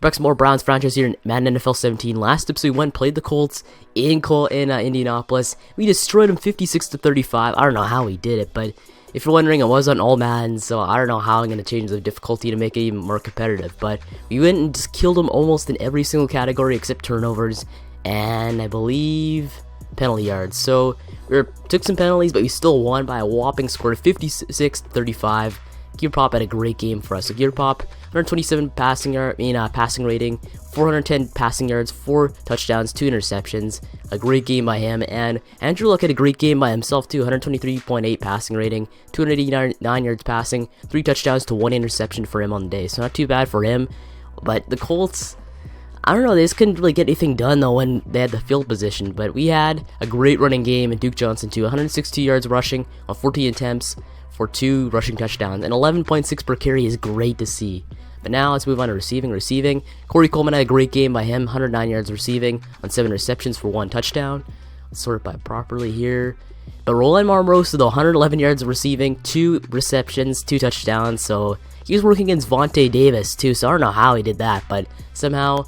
back some more Browns franchise here in Madden NFL 17. Last episode we went and played the Colts in Indianapolis. We destroyed them 56-35. I don't know how we did it, but if you're wondering, I was on all Madden, so I don't know how I'm going to change the difficulty to make it even more competitive. But we went and just killed them almost in every single category except turnovers and I believe penalty yards. So we took some penalties, but we still won by a whopping score of 56-35. Keifer Paup had a great game for us. So Keifer Paup, 127 passing rating, 410 passing yards, 4 touchdowns, 2 interceptions. A great game by him. And Andrew Luck had a great game by himself too. 123.8 passing rating, 289 yards passing, 3 touchdowns to 1 interception for him on the day. So not too bad for him. But the Colts, I don't know, they just couldn't really get anything done though when they had the field position. But we had a great running game, and Duke Johnson too, 162 yards rushing on 14 attempts for 2 rushing touchdowns, and 11.6 per carry is great to see. But now let's move on to receiving. Corey Coleman had a great game by him, 109 yards receiving on 7 receptions for 1 touchdown. Let's sort it by properly here. But Roland Marmorosa though, 111 yards receiving, 2 receptions, 2 touchdowns. So he was working against Vontae Davis too, so I don't know how he did that, but somehow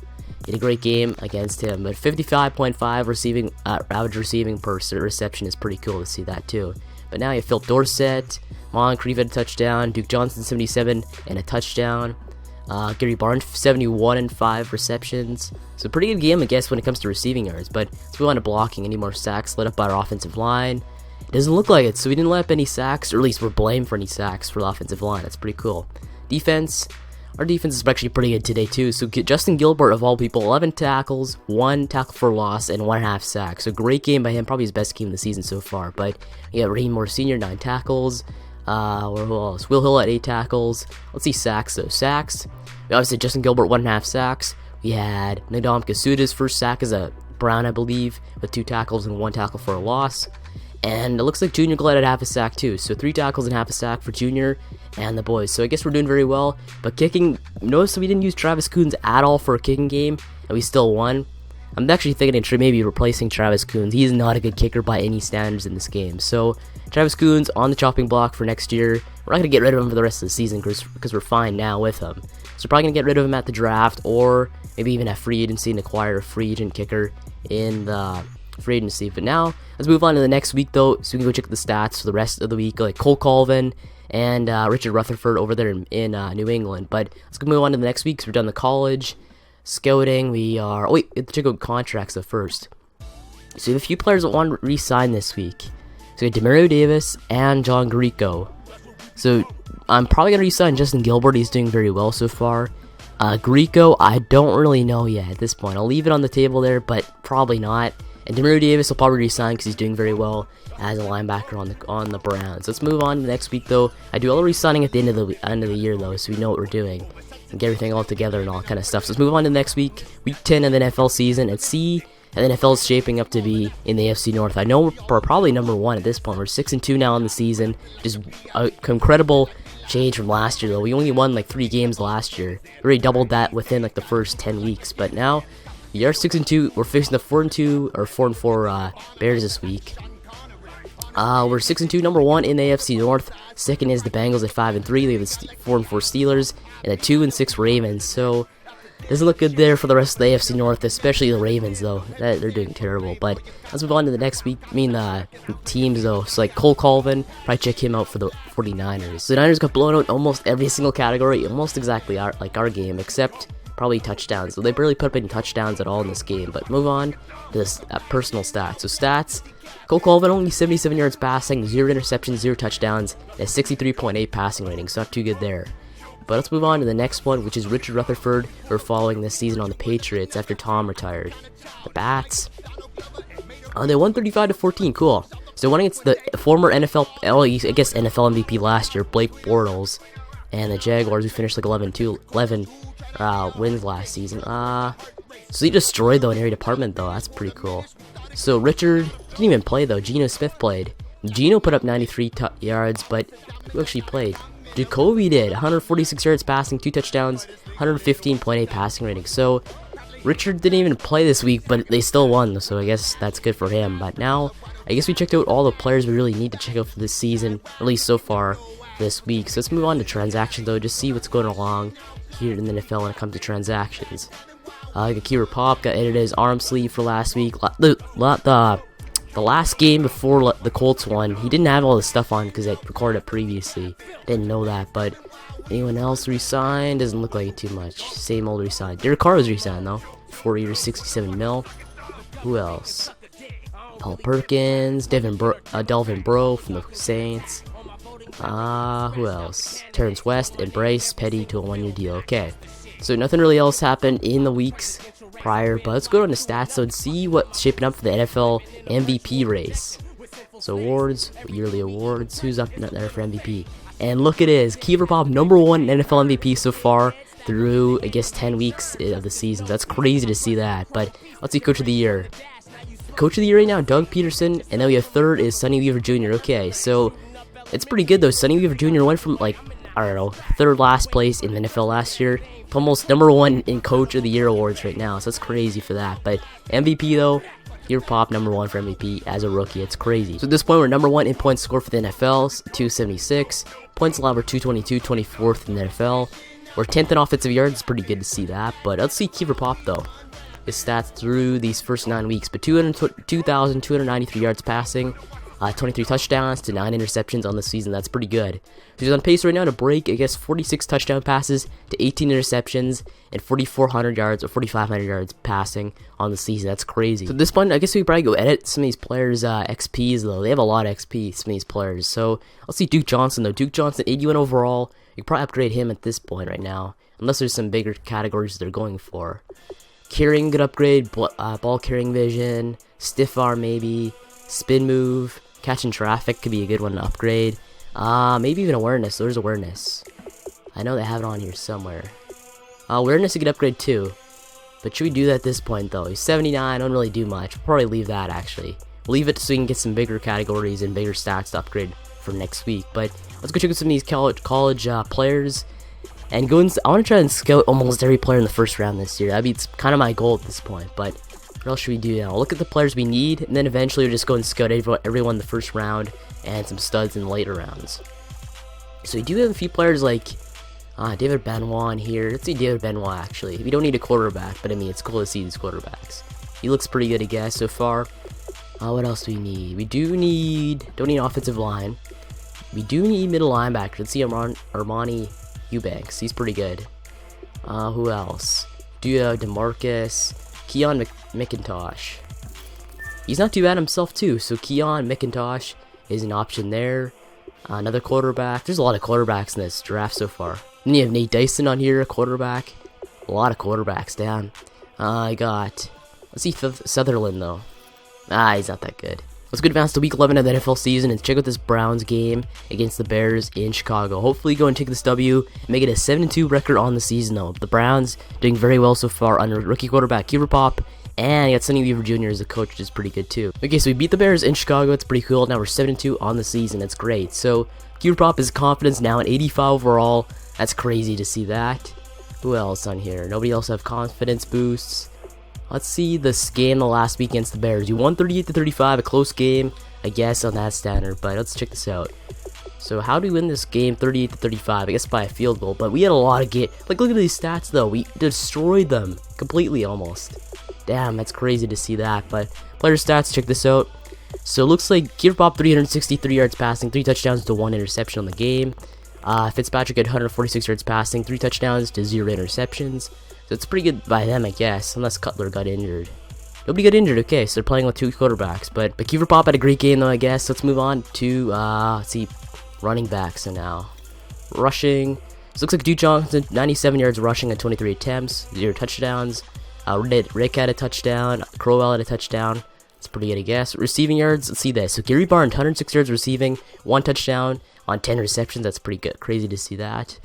he had a great game against him. But 55.5 receiving average receiving per reception is pretty cool to see that too. But now you have Phil Dorsett, Moncrief had a touchdown, Duke Johnson 77 and a touchdown, Gary Barnes 71 and 5 receptions. So pretty good game, I guess, when it comes to receiving yards. But let's move on to blocking. Any more sacks led up by our offensive line? It doesn't look like it, so we didn't let up any sacks, or at least we're blamed for any sacks for the offensive line. That's pretty cool. Defense. Our defense is actually pretty good today too. So Justin Gilbert, of all people, 11 tackles, 1 tackle for loss, and 1.5 sacks. So great game by him, probably his best game of the season so far. But yeah, Raheem Moore Sr., 9 tackles. Who else? Will Hill at 8 tackles. Let's see sacks though. Sacks. We obviously Justin Gilbert 1.5 sacks. We had Nadam Kasuda's first sack as a Brown, I believe, with 2 tackles and 1 tackle for a loss. And it looks like Junior Glad had half a sack too. So 3 tackles and half a sack for Junior and the boys. So I guess we're doing very well. But kicking, notice we didn't use Travis Coons at all for a kicking game, and we still won. I'm actually thinking of maybe replacing Travis Coons. He's not a good kicker by any standards in this game. So Travis Coons on the chopping block for next year. We're not going to get rid of him for the rest of the season because we're fine now with him. So we're probably going to get rid of him at the draft, or maybe even at free agency and acquire a free agent kicker in the free agency. But now let's move on to the next week though, so we can go check the stats for the rest of the week, like Cole Colvin and Richard Rutherford over there in New England. But let's go move on to the next week, because we're done the college scouting. We are we have to check out contracts though first. So we have a few players that want to re-sign this week. So we have Demario Davis and John Grieco. So I'm probably gonna re-sign Justin Gilbert. He's doing very well so far. Grieco, I don't really know yet at this point. I'll leave it on the table there, but probably not. And Demario Davis will probably resign because he's doing very well as a linebacker on the Browns. Let's move on to the next week though. I do all the resigning at the end of the year though, so we know what we're doing and get everything all together and all kind of stuff. So let's move on to the next week 10 of the NFL season, and see how the NFL is shaping up to be in the AFC North. I know we're probably number 1 at this point. We're 6-2 now in the season. Just an incredible change from last year though. We only won like 3 games last year. We already doubled that within like the first 10 weeks, but now we are 6-2. We're facing the 4-2 or 4-4 Bears this week. We're 6-2, number 1 in the AFC North. Second is the Bengals at 5-3. We have the 4-4 Steelers and the 2-6 Ravens. So doesn't look good there for the rest of the AFC North, especially the Ravens though. They're doing terrible. But let's move on to the next week. Teams though. So like Cole Colvin, probably check him out for the 49ers. So the Niners got blown out almost every single category, almost exactly like our game, except probably touchdowns. So they barely put up any touchdowns at all in this game. But move on to this personal stats. So stats, Cole Colvin only 77 yards passing, 0 interceptions, 0 touchdowns, and a 63.8 passing rating. So not too good there. But let's move on to the next one, which is Richard Rutherford. We're following this season on the Patriots after Tom retired. The Bats, they won 35-14. Cool. So winning against the former NFL MVP last year, Blake Bortles, and the Jaguars, who finished like 11 wins last season. So he destroyed though in every department though. That's pretty cool. So Richard didn't even play though. Geno Smith played. Geno put up 93 yards, but who actually played? Jacoby did. 146 yards passing, 2 touchdowns, 115.8 passing rating. So Richard didn't even play this week, but they still won. So I guess that's good for him. But now I guess we checked out all the players we really need to check out for this season, at least so far. this week. So let's move on to transactions though, just see what's going along here in the NFL when it comes to transactions. Keifer Paup got edited his arm sleeve for last week. The last game before the Colts won, he didn't have all the stuff on because I recorded it previously. Didn't know that, but anyone else re-signed? Doesn't look like it too much. Same old re-signed. Derek Carr was re-signed though. 4 years, 67 mil. Who else? Paul Perkins, Delvin Bro from the Saints. Who else? Terrence West and Bryce Petty to a 1-year deal. Okay, so nothing really else happened in the weeks prior, but let's go on the stats so and see what's shaping up for the NFL MVP race. So awards, yearly awards. Who's up there for MVP? And look, it is Keifer Paup, #1 NFL MVP so far through, I guess, 10 weeks of the season. That's crazy to see that. But let's see Coach of the Year. Coach of the Year right now, Doug Peterson, and then we have third is Sonny Weaver Jr. Okay, so it's pretty good though. Sonny Weaver Jr. went from like, I don't know, third last place in the NFL last year to almost #1 in Coach of the Year awards right now. So that's crazy for that. But MVP though, Keifer Paup #1 for MVP as a rookie. It's crazy. So at this point, we're #1 in points scored for the NFL, 276. Points allowed, we're 222, 24th in the NFL. We're 10th in offensive yards. It's pretty good to see that. But let's see Keifer Paup though. His stats through these first 9 weeks, but 2,293 yards passing, 23 touchdowns to 9 interceptions on the season. That's pretty good. So he's on pace right now to break, I guess, 46 touchdown passes to 18 interceptions and 4,400 yards or 4,500 yards passing on the season. That's crazy. So at this point, I guess we probably go edit some of these players' XPs though. They have a lot of XP, some of these players. So let's see Duke Johnson though. Duke Johnson, 81 overall. You can probably upgrade him at this point right now, unless there's some bigger categories they're going for. Carrying, good upgrade. Ball carrying vision, stiff arm maybe, spin move, catching traffic could be a good one to upgrade. Maybe even awareness. So there's awareness. I know they have it on here somewhere. Awareness you could upgrade too, but should we do that at this point though? He's 79. Don't really do much. We'll probably leave that actually. We'll leave it so we can get some bigger categories and bigger stats to upgrade for next week. But let's go check out some of these college players. And I want to try and scout almost every player in the first round this year. That'd be kind of my goal at this point. But what else should we do now? Look at the players we need, and then eventually we'll just go and scout everyone in the first round and some studs in the later rounds. So we do have a few players like David Benoit in here. Let's see David Benoit actually. We don't need a quarterback, but I mean it's cool to see these quarterbacks. He looks pretty good, I guess, so far. What else do we need? We don't need offensive line. We do need middle linebacker. Let's see Armani Eubanks, he's pretty good. Who else? DeMarcus, Keon McIntosh. He's not too bad himself too. So Keon McIntosh is an option there. Another quarterback. There's a lot of quarterbacks in this draft so far. Then you have Nate Dyson on here, a quarterback. A lot of quarterbacks down. Let's see Sutherland though. He's not that good. Let's go advance to week 11 of the NFL season and check out this Browns game against the Bears in Chicago. Hopefully go and take this W and make it a 7-2 record on the season though. The Browns doing very well so far under rookie quarterback Keifer Paup, and you got Sonny Weaver Jr. as a coach, which is pretty good too. Okay, so we beat the Bears in Chicago. It's pretty cool. Now we're 7-2 on the season. That's great. So Keifer Paup is confidence now at 85 overall. That's crazy to see that. Who else on here? Nobody else have confidence boosts. Let's see this game the last week against the Bears. You won 38-35, a close game, I guess, on that standard. But let's check this out. So how do we win this game 38-35? I guess by a field goal. But we had a lot of look at these stats though. We destroyed them completely almost. Damn, that's crazy to see that. But player stats, check this out. So it looks like Keifer Paup 363 yards passing, 3 touchdowns to 1 interception on the game. Fitzpatrick had 146 yards passing, 3 touchdowns to 0 interceptions. So it's pretty good by them, I guess, unless Cutler got injured. Nobody got injured, okay, so they're playing with 2 quarterbacks. But Keifer Paup had a great game, though, I guess. Let's move on to, let's see, running backs. So now, rushing. So it looks like Duke Johnson, 97 yards rushing on 23 attempts, 0 touchdowns. Rick had a touchdown. Crowell had a touchdown. It's pretty good, I guess. Receiving yards, let's see this. So Gary Barnes, 106 yards receiving, 1 touchdown on 10 receptions. That's pretty good. Crazy to see that.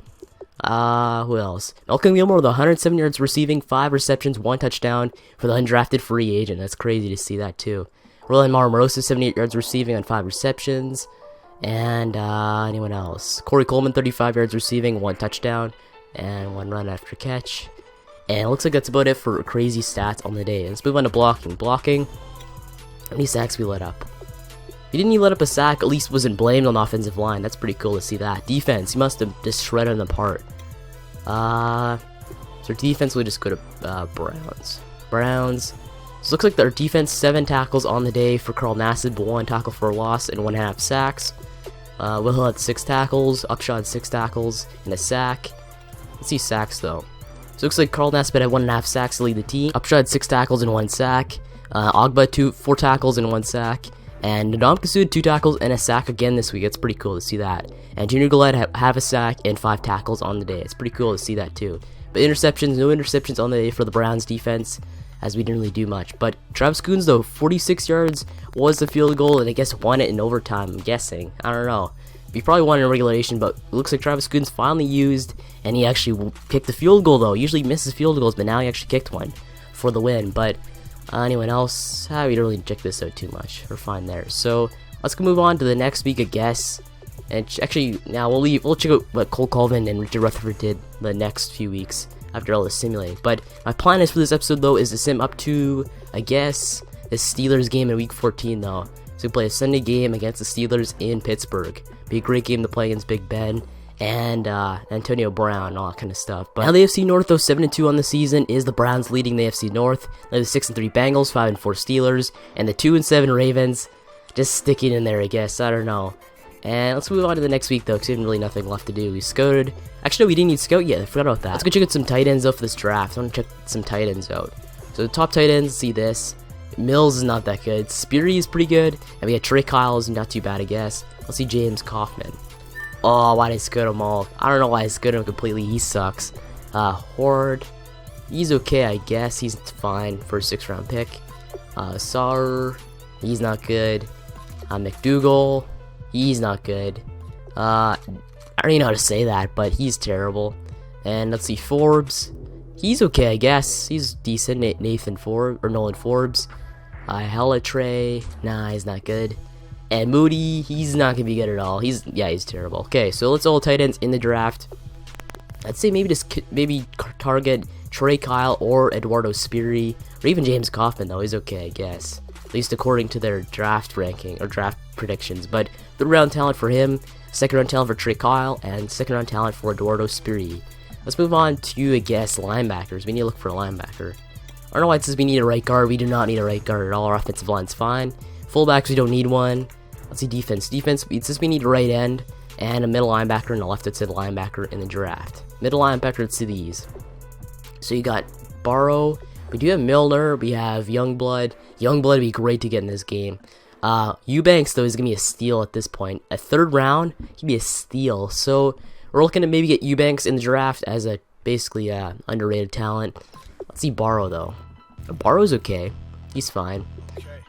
Who else? Malcolm Gilmore with 107 yards receiving, 5 receptions, 1 touchdown for the undrafted free agent. That's crazy to see that too. Roland Marmorosa, 78 yards receiving on 5 receptions. And anyone else? Corey Coleman, 35 yards receiving, 1 touchdown, and 1 run after catch. And it looks like that's about it for crazy stats on the day. Let's move on to blocking. Blocking, how many sacks we let up? He didn't even let up a sack, at least wasn't blamed on the offensive line. That's pretty cool to see that. Defense, he must have just shredded them apart. So defense, we'll just go to Browns. So it looks like their defense, 7 tackles on the day for Carl Nassib, 1 tackle for a loss, and 1.5 sacks. Will Hill had 6 tackles, Upshaw had 6 tackles, and a sack. Let's see sacks though. So it looks like Carl Nassib had 1.5 sacks to lead the team. Upshaw had 6 tackles and 1 sack. Ogba 4 tackles and 1 sack. And Ndamukong had 2 tackles and a sack again this week. It's pretty cool to see that. And Junior Galette had half a sack and 5 tackles on the day. It's pretty cool to see that too. But interceptions, no interceptions on the day for the Browns defense, as we didn't really do much. But Travis Coons though, 46 yards was the field goal, and I guess won it in overtime, I'm guessing. I don't know. He probably won in regulation, but it looks like Travis Coons finally used, and he actually kicked the field goal though. Usually he misses field goals, but now he actually kicked one for the win. But anyone else? We don't really check this out too much. We're fine there. So let's move on to the next week, I guess. And actually, now we'll check out what Cole Colvin and Richard Rutherford did the next few weeks after all this simulating. But my plan is for this episode though is to sim up to, I guess, the Steelers game in week 14 though. So we play a Sunday game against the Steelers in Pittsburgh. Be a great game to play against Big Ben and Antonio Brown and all that kind of stuff. But now the AFC North though, 7-2 on the season, is the Browns leading the AFC North. They're the 6-3 Bengals, 5-4 Steelers, and the 2-7 Ravens just sticking in there, I guess. I don't know. And let's move on to the next week though, because we have really nothing left to do. We scouted. Actually, no, we didn't need scout yet. I forgot about that. Let's go check out some tight ends out for this draft. I want to check some tight ends out. So the top tight ends, see this. Mills is not that good. Speary is pretty good. And we got Trey Kyle is not too bad, I guess. Let's see James Kaufman. Oh, why did I scout him all? I don't know why I scouted him completely. He sucks. Horde. He's okay, I guess. He's fine for a 6th round pick. Sauer. He's not good. McDougal. He's not good. I don't even know how to say that, but he's terrible. And let's see, Forbes. He's okay, I guess. He's decent. Nathan Forbes or Nolan Forbes. Helitre. Nah, he's not good. And Moody, he's not gonna be good at all. He's terrible. Okay, so let's all tight ends in the draft. I'd say maybe target Trey Kyle or Eduardo Speary or even James Kaufman though. He's okay, I guess. At least according to their draft ranking or draft predictions. But 3rd round talent for him, 2nd round talent for Trey Kyle, and 2nd round talent for Eduardo Speary. Let's move on to, I guess, linebackers. We need to look for a linebacker. I don't know why it says we need a right guard. We do not need a right guard at all. Our offensive line's fine. Fullbacks, we don't need one. Let's see defense. Defense, it says we need a right end and a middle linebacker and a left outside linebacker in the draft. Middle linebacker, let's see these. So you got Barrow. We do have Milner. We have Youngblood. Youngblood would be great to get in this game. Eubanks, though, is going to be a steal at this point. A 3rd round, he'd be a steal. So we're looking to maybe get Eubanks in the draft as a basically underrated talent. Let's see Barrow, though. Barrow's okay. He's fine.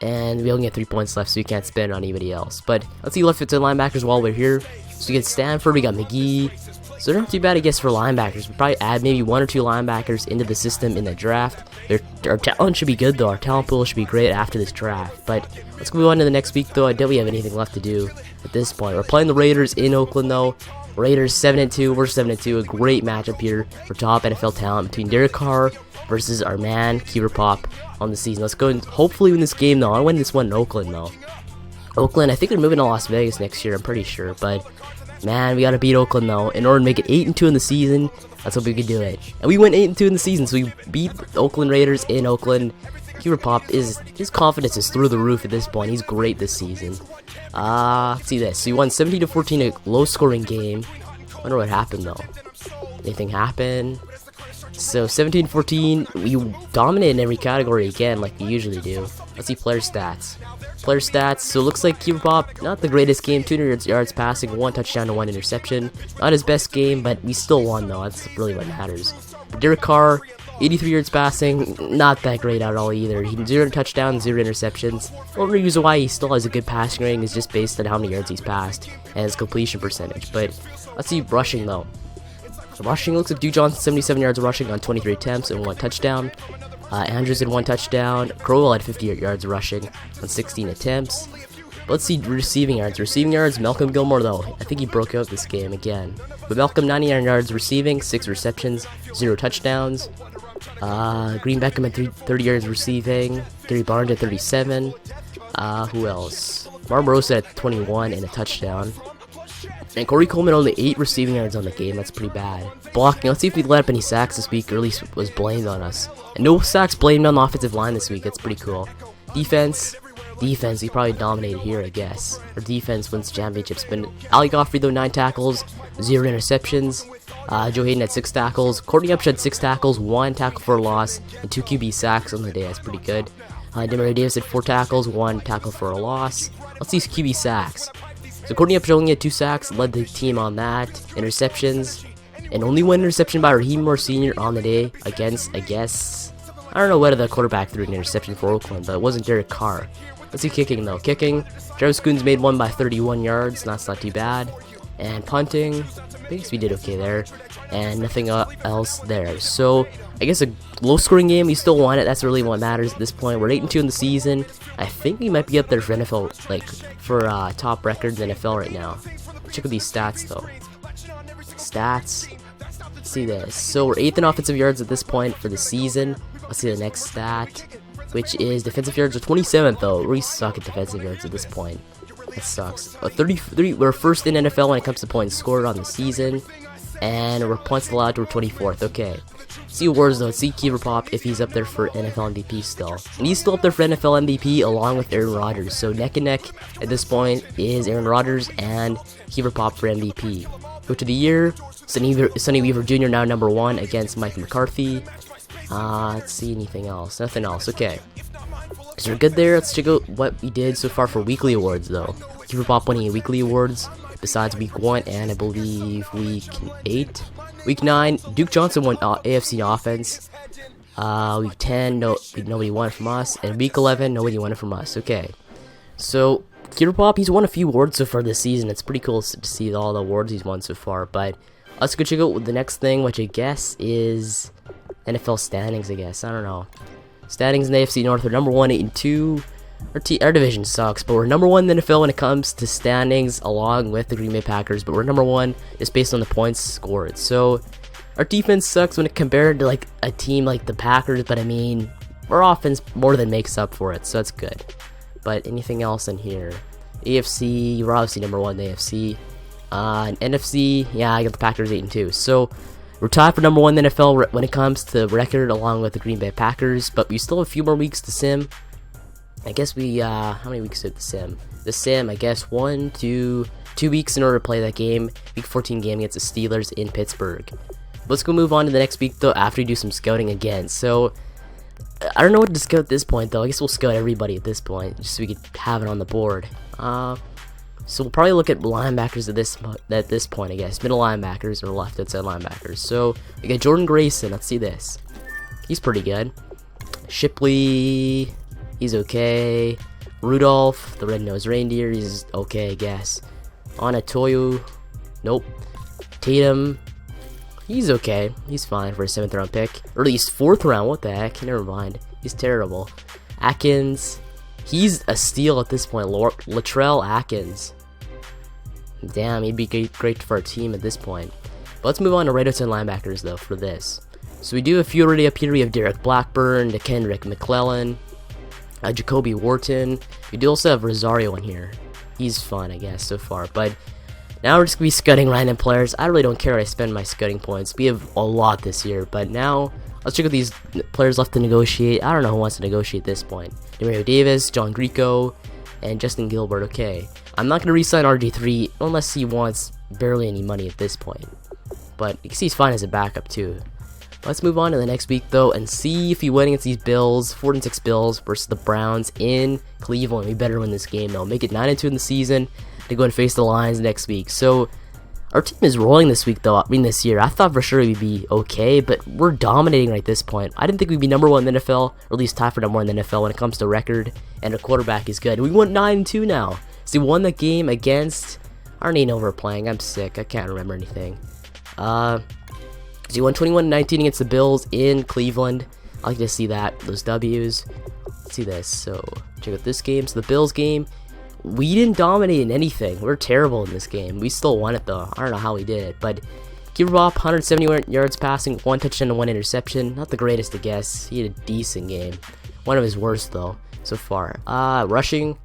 And we only get 3 points left, so we can't spend on anybody else. But let's see left outside linebackers while we're here. So we get Stanford, we got McGee. So they're not too bad, I guess, for linebackers. We'll probably add maybe 1 or 2 linebackers into the system in the draft. Our talent should be good, though. Our talent pool should be great after this draft. But let's move on to the next week, though. I doubt we have anything left to do at this point. We're playing the Raiders in Oakland, though. Raiders 7-2. We're 7-2. A great matchup here for top NFL talent between Derek Carr versus our man, Keifer Paup, on the season. Let's go and hopefully win this game, though. I want to win this one in Oakland, though. Oakland, I think they're moving to Las Vegas next year. I'm pretty sure, but man, we gotta beat Oakland though in order to make it 8-2 in the season. Let's hope we can do it. And we went 8-2 in the season, so we beat Oakland Raiders in Oakland. Keifer Paup his confidence is through the roof at this point. He's great this season. Let's see this. So we won 17-14, a low-scoring game. Wonder what happened though. Anything happened? So 17-14, we dominated in every category again, like we usually do. Let's see player stats. Player stats. So it looks like Keifer Paup, not the greatest game. 200 yards passing, 1 touchdown to 1 interception. Not his best game, but we still won though. That's really what matters. But Derek Carr, 83 yards passing, not that great at all either. He 0 touchdowns, 0 interceptions. The only reason why he still has a good passing rating is just based on how many yards he's passed and his completion percentage. But let's see rushing though. So rushing looks like Duke Johnson, 77 yards rushing on 23 attempts and 1 touchdown. Andrews had 1 touchdown. Crowell had 58 yards rushing on 16 attempts. But let's see receiving yards. Receiving yards, Malcolm Gilmore though. I think he broke out this game again. But Malcolm, 99 yards receiving, 6 receptions, 0 touchdowns. Green Beckham had 30 yards receiving. Gary Barnes at 37. Who else? Barbarossa at 21 and a touchdown. And Corey Coleman only 8 receiving yards on the game. That's pretty bad. Blocking. Let's see if we let up any sacks this week, or at least was blamed on us. And no sacks blamed on the offensive line this week. That's pretty cool. Defense, we probably dominated here, I guess. Our defense wins championships. But Ali Goffrey, though, 9 tackles, 0 interceptions. Joe Hayden had 6 tackles. Courtney Upshaw had 6 tackles, 1 tackle for a loss, and 2 QB sacks on the day. That's pretty good. Demario Davis had 4 tackles, 1 tackle for a loss. Let's see QB sacks. So Courtney Upshaw only had 2 sacks, led the team on that. Interceptions, and only 1 interception by Raheem Moore Sr. on the day against, I guess, I don't know whether the quarterback threw an interception for Oakland, but it wasn't Derek Carr. Let's see kicking though. Kicking, Travis Coons made 1 by 31 yards, that's not too bad. And punting, I guess we did okay there, and nothing else there. So I guess a low-scoring game, we still won it. That's really what matters at this point. We're 8-2 in the season. I think we might be up there for NFL, like for top records in NFL right now. Check out these stats though. Stats. Let's see this. So we're 8th in offensive yards at this point for the season. Let's see the next stat, which is defensive yards. Are 27th though. We suck at defensive yards at this point. That sucks. 33. We're first in NFL when it comes to points scored on the season, and we're points allowed. We're 24th. Okay. See awards though. See Keifer Paup if he's up there for NFL MVP still, and he's still up there for NFL MVP along with Aaron Rodgers. So neck and neck at this point is Aaron Rodgers and Keifer Paup for MVP. Coach of the year, Sonny Weaver Jr. now number 1 against Mike McCarthy. Let's see anything else. Nothing else. Okay. So we're good there. Let's check out what we did so far for weekly awards though. Keifer Paup winning weekly awards besides week 1 and I believe week 8. Week 9, Duke Johnson won AFC offense. Week 10, nobody won it from us. And week 11, nobody won it from us. Okay. So Keifer Paup, he's won a few awards so far this season. It's pretty cool to see all the awards he's won so far. But let's go check out the next thing, which I guess is NFL standings, I guess. I don't know. Standings in the AFC North are number 1, 8-2. Our division sucks, but we're number 1 in the NFL when it comes to standings, along with the Green Bay Packers. But we're number 1 just based on the points scored. So our defense sucks when it compared to like a team like the Packers, but I mean our offense more than makes up for it, so that's good. But anything else in here? AFC, we're obviously number 1 in the AFC. And NFC, yeah, I got the Packers 8-2. So we're tied for number 1 in the NFL when it comes to record, along with the Green Bay Packers. But we still have a few more weeks to sim. I guess we, how many weeks did the sim? The sim, I guess 2 weeks in order to play that game. Week 14 game against the Steelers in Pittsburgh. Let's go move on to the next week though, after we do some scouting again. So I don't know what to scout at this point though. I guess we'll scout everybody at this point, just so we could have it on the board. So we'll probably look at linebackers at this point, I guess. Middle linebackers or left outside linebackers. So we got Jordan Grayson. Let's see this. He's pretty good. Shipley, he's okay. Rudolph, the red-nosed reindeer, he's okay, I guess. Onatoyo, nope. Tatum, he's okay. He's fine for a 7th round pick. Or at least 4th round, what the heck? Never mind. He's terrible. Atkins, he's a steal at this point. Latrell Atkins. Damn, he'd be great for our team at this point. But let's move on to right outside linebackers though for this. So we do a few already up here. We have Derek Blackburn, Kendrick McClellan, Jacoby Wharton. We do also have Rosario in here. He's fun, I guess, so far. But now we're just going to be scouting random players. I really don't care where I spend my scouting points. We have a lot this year. But now, let's check out these players left to negotiate. I don't know who wants to negotiate at this point. Demario Davis, John Greco, and Justin Gilbert. Okay. I'm not going to re-sign RG3 unless he wants barely any money at this point. But you can see he's fine as a backup too. Let's move on to the next week though and see if we win against these Bills. 4-6 Bills versus the Browns in Cleveland. We better win this game though. Make it 9-2 in the season to go and face the Lions next week. So our team is rolling this week though. I mean this year. I thought for sure we'd be okay, but we're dominating right at this point. I didn't think we'd be number 1 in the NFL, or at least tied for number 1 in the NFL when it comes to record, and our quarterback is good. We went 9-2 now. So we won that game against, I don't even know if we're playing. I'm sick. I can't remember anything. So we won 21-19 against the Bills in Cleveland. I like to see that, those W's. Let's see this. So check out this game. So the Bills game, we didn't dominate in anything. We're terrible in this game. We still won it though. I don't know how we did it, but Keifer Paup, 170 yards passing, 1 touchdown and 1 interception. Not the greatest to guess. He had a decent game. One of his worst though so far. Rushing,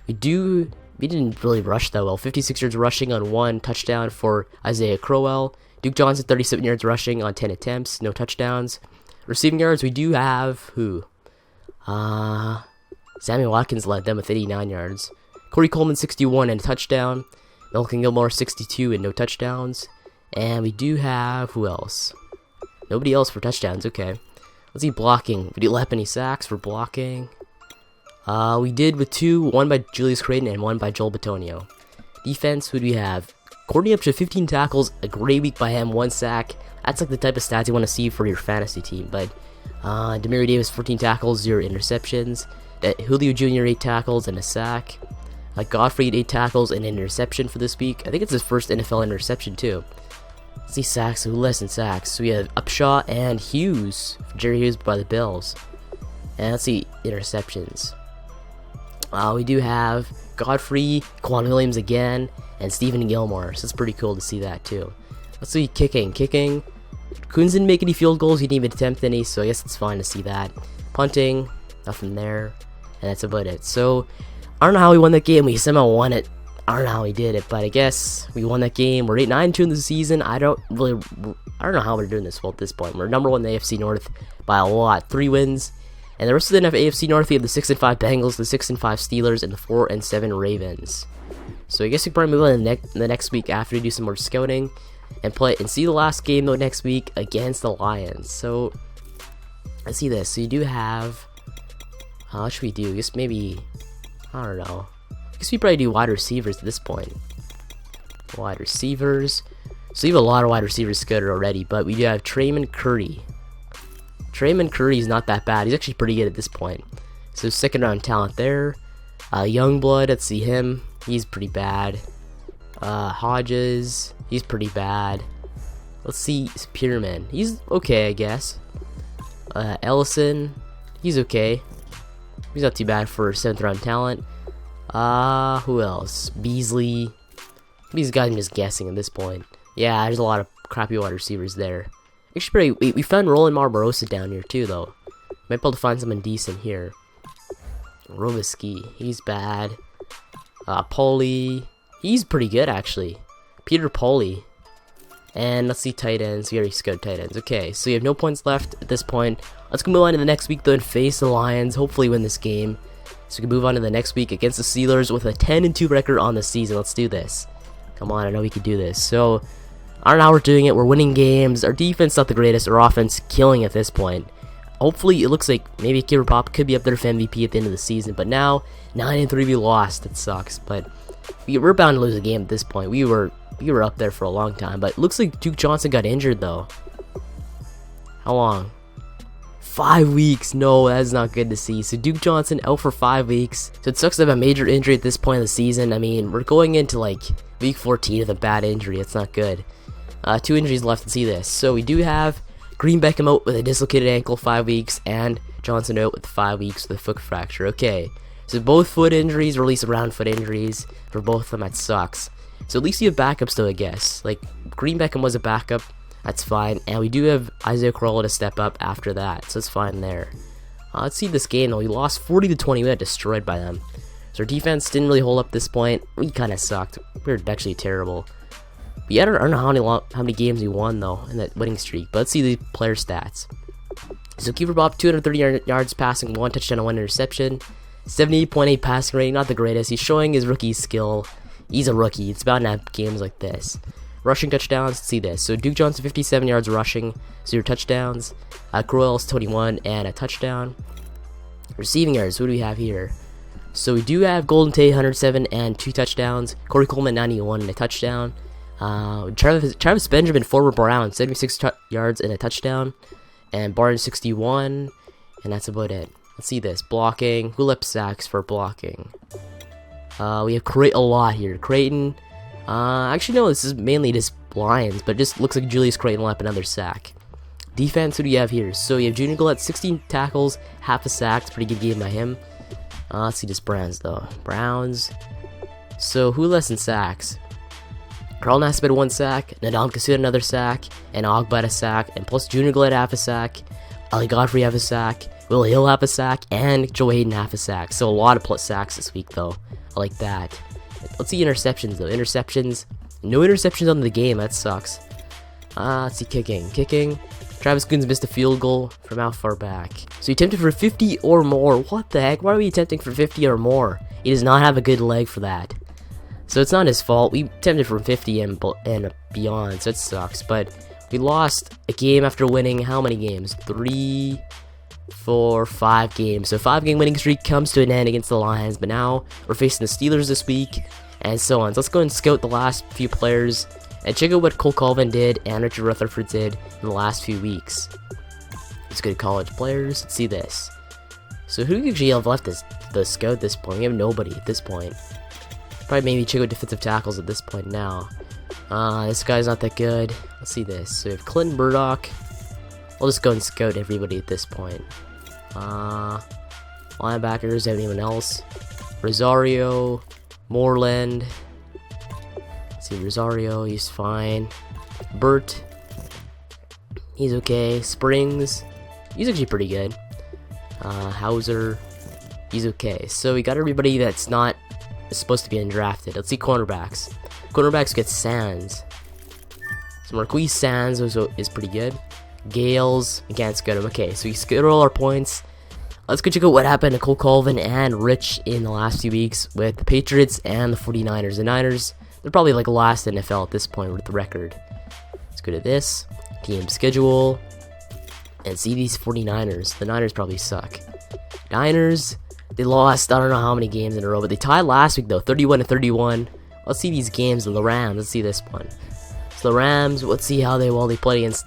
we we didn't really rush that well. 56 yards rushing on 1 touchdown for Isaiah Crowell. Duke Johnson, 37 yards rushing on 10 attempts, no touchdowns. Receiving yards, we do have who? Sammy Watkins led them with 89 yards. Corey Coleman, 61 and a touchdown. Malcolm Gilmore, 62 and no touchdowns. And we do have who else? Nobody else for touchdowns. Okay. Let's see blocking. We didn't have any sacks for blocking. We did with 2, one by Julius Creighton and one by Joel Bitonio. Defense, who do we have? Courtney up to 15 tackles, a great week by him, 1 sack. That's like the type of stats you want to see for your fantasy team. But Demario Davis, 14 tackles, 0 interceptions. Julio Jr., 8 tackles and a sack. Godfrey, 8 tackles and an interception for this week. I think it's his first NFL interception too. Let's see sacks, who less than sacks? So we have Upshaw and Hughes, Jerry Hughes by the Bills. And let's see interceptions. We do have Godfrey, Quan Williams again, and Stephen Gilmore. So it's pretty cool to see that too. Let's see kicking. Coons didn't make any field goals. He didn't even attempt any, so I guess it's fine to see that. Punting, nothing there, and that's about it. So I don't know how we won that game. We somehow won it. I don't know how we did it, but I guess we won that game. We're 8-9-2 in the season. I don't know how we're doing this well at this point. We're number 1 in the AFC North by a lot, 3 wins. And the rest of the AFC North, we have the 6-5 Bengals, the 6-5 Steelers, and the 4-7 Ravens. So I guess we can probably move on to the next week after we do some more scouting and play and see the last game though next week against the Lions. So let's see this. So you do have what should we do? I guess maybe I don't know. I guess we probably do wide receivers at this point. Wide receivers. So you have a lot of wide receivers scouted already, but we do have Trayman Curry. Trayman Curry is not that bad. He's actually pretty good at this point. So 2nd round talent there. Youngblood, let's see him. He's pretty bad. Hodges, he's pretty bad. Let's see Spearman. He's okay, I guess. Ellison, he's okay. He's not too bad for 7th round talent. Who else? Beasley. These guys I'm just guessing at this point. Yeah, there's a lot of crappy wide receivers there. Actually, we found Roland Barbarossa down here too, though. Might be able to find someone decent here. Robiski, he's bad. Pauly, he's pretty good actually. Peter Pauly. And let's see tight ends. We already scouted tight ends. Okay, so you have no points left at this point. Let's go move on to the next week though and face the Lions. Hopefully win this game. So we can move on to the next week against the Steelers with a 10-2 record on the season. Let's do this. Come on, I know we can do this. So I don't know how we're doing it. We're winning games. Our defense not the greatest. Our offense killing at this point. Hopefully, it looks like maybe Keifer Paup could be up there for MVP at the end of the season. But now, 9-3, we lost. It sucks. But we're bound to lose a game at this point. We were up there for a long time. But it looks like Duke Johnson got injured, though. How long? 5 weeks. No, that's not good to see. So Duke Johnson out for 5 weeks. So it sucks to have a major injury at this point of the season. I mean, we're going into like week 14 with a bad injury. It's not good. 2 injuries left to see this. So we do have Green Beckham out with a dislocated ankle 5 weeks, and Johnson out with 5 weeks with a foot fracture. Okay, so both foot injuries, or at least around foot injuries for both of them. That sucks. So at least you have backups though, I guess. Like Green Beckham was a backup, that's fine, and we do have Isaiah Crowell to step up after that, so it's fine there. Let's see this game though. We lost 40-20. We got destroyed by them. So our defense didn't really hold up at this point. We kind of sucked. We were actually terrible. But yeah, I don't know how many games we won though in that winning streak. But let's see the player stats. So Keifer Paup, 230 yards passing, 1 touchdown and 1 interception, 78.8 passing rating, not the greatest. He's showing his rookie skill. He's a rookie. It's bound to have games like this. Rushing touchdowns, let's see this. So Duke Johnson, 57 yards rushing, 0 touchdowns. Crowell's 21 and a touchdown. Receiving yards, what do we have here? So we do have Golden Tate, 107 and 2 touchdowns. Corey Coleman, 91 and a touchdown. Travis Benjamin, former Brown, 76 yards and a touchdown. And Barnes, 61. And that's about it. Let's see this. Blocking. Who left sacks for blocking? We have a lot here. Creighton. Actually, no, this is mainly just Lions, but it just looks like Julius Creighton left another sack. Defense, who do you have here? So you have Junior Gillette, 16 tackles, half a sack. It's a pretty good game by him. Let's see this Browns, though. Browns. So who less in sacks? Carl Nassib had 1 sack, Nadam Kasu had another sack, and Ogba had a sack, and plus Junior Gillette half a sack, Ali Godfrey half a sack, Will Hill half a sack, and Joe Hayden half a sack. So a lot of plus sacks this week, though. I like that. Let's see interceptions though. Interceptions. No interceptions on the game. That sucks. Let's see kicking. Travis Coons missed a field goal from how far back? So he attempted for 50 or more. What the heck? Why are we attempting for 50 or more? He does not have a good leg for that. So it's not his fault. We attempted from 50 and beyond, so it sucks. But we lost a game after winning how many games? 3, 4, 5 games. So 5-game winning streak comes to an end against the Lions. But now we're facing the Steelers this week, and so on. So let's go and scout the last few players and check out what Cole Colvin did and Richard Rutherford did in the last few weeks. Let's go to college players. Let's see this. So who actually have left the scout at this point? We have nobody at this point. Probably maybe check out defensive tackles at this point now. This guy's not that good. Let's see this. So we have Clinton Burdock. I'll just go and scout everybody at this point. Linebackers, anyone else? Rosario, Moreland. Let's see, Rosario, he's fine. Burt, he's okay. Springs, he's actually pretty good. Hauser, he's okay. So we got everybody that's not supposed to be undrafted. Let's see cornerbacks. Cornerbacks get Sands. So Marquise Sands is pretty good. Gales, we can't scout him. Okay, so we scout all our points. Let's go check out what happened to Cole Colvin and Rich in the last few weeks with the Patriots and the 49ers. The Niners, they're probably like last NFL at this point with the record. Let's go to this team schedule and see these 49ers. The Niners probably suck. Niners, they lost I don't know how many games in a row, but they tied last week though, 31-31. Let's see these games. The Rams, let's see this one. So the Rams, let's see how they played against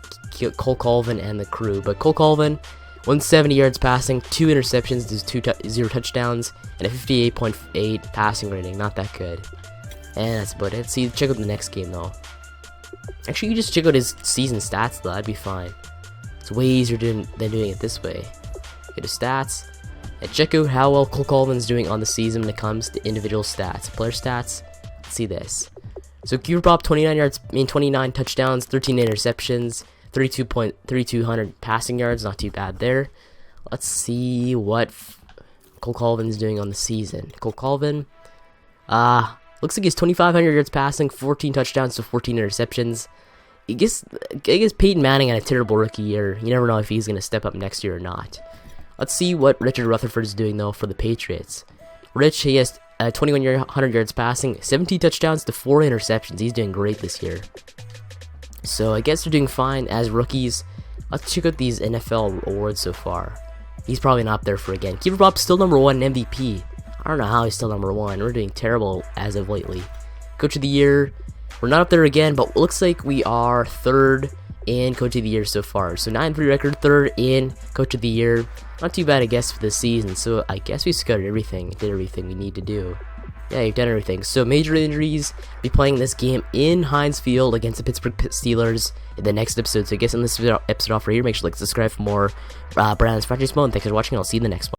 Cole Colvin and the crew. But Cole Colvin, 170 yards passing, 2 interceptions, there's 0 touchdowns, and a 58.8 passing rating. Not that good. And that's about it. See, check out the next game though. Actually, you just check out his season stats though. That'd be fine. It's way easier than doing it this way. Go to stats and check out how well Cole Colvin's doing on the season when it comes to individual stats, player stats. Let's see this. So Keifer Paup, 29 touchdowns, 13 interceptions, 3,200 passing yards. Not too bad there. Let's see what Cole Colvin's doing on the season. Cole Colvin, looks like he's 2,500 yards passing, 14 touchdowns to 14 interceptions. I guess Peyton Manning had a terrible rookie year. You never know if he's going to step up next year or not. Let's see what Richard Rutherford is doing though for the Patriots. Rich, he has 2,100 yards passing, 17 touchdowns to 4 interceptions. He's doing great this year. So I guess they're doing fine as rookies. Let's check out these NFL awards so far. He's probably not up there for again. Keifer Paup still number 1 in MVP. I don't know how he's still number 1. We're doing terrible as of lately. Coach of the year, we're not up there again, but it looks like we are 3rd in Coach of the Year so far. So 9-3 record, 3rd in Coach of the Year. Not too bad, I guess, for this season. So I guess we scouted everything, did everything we need to do. Yeah, you've done everything. So major injuries, be playing this game in Heinz Field against the Pittsburgh Steelers in the next episode. So I guess in this episode off right here, make sure to like, subscribe for more Brandon's Practice Mode. Thanks for watching. I'll see you in the next one.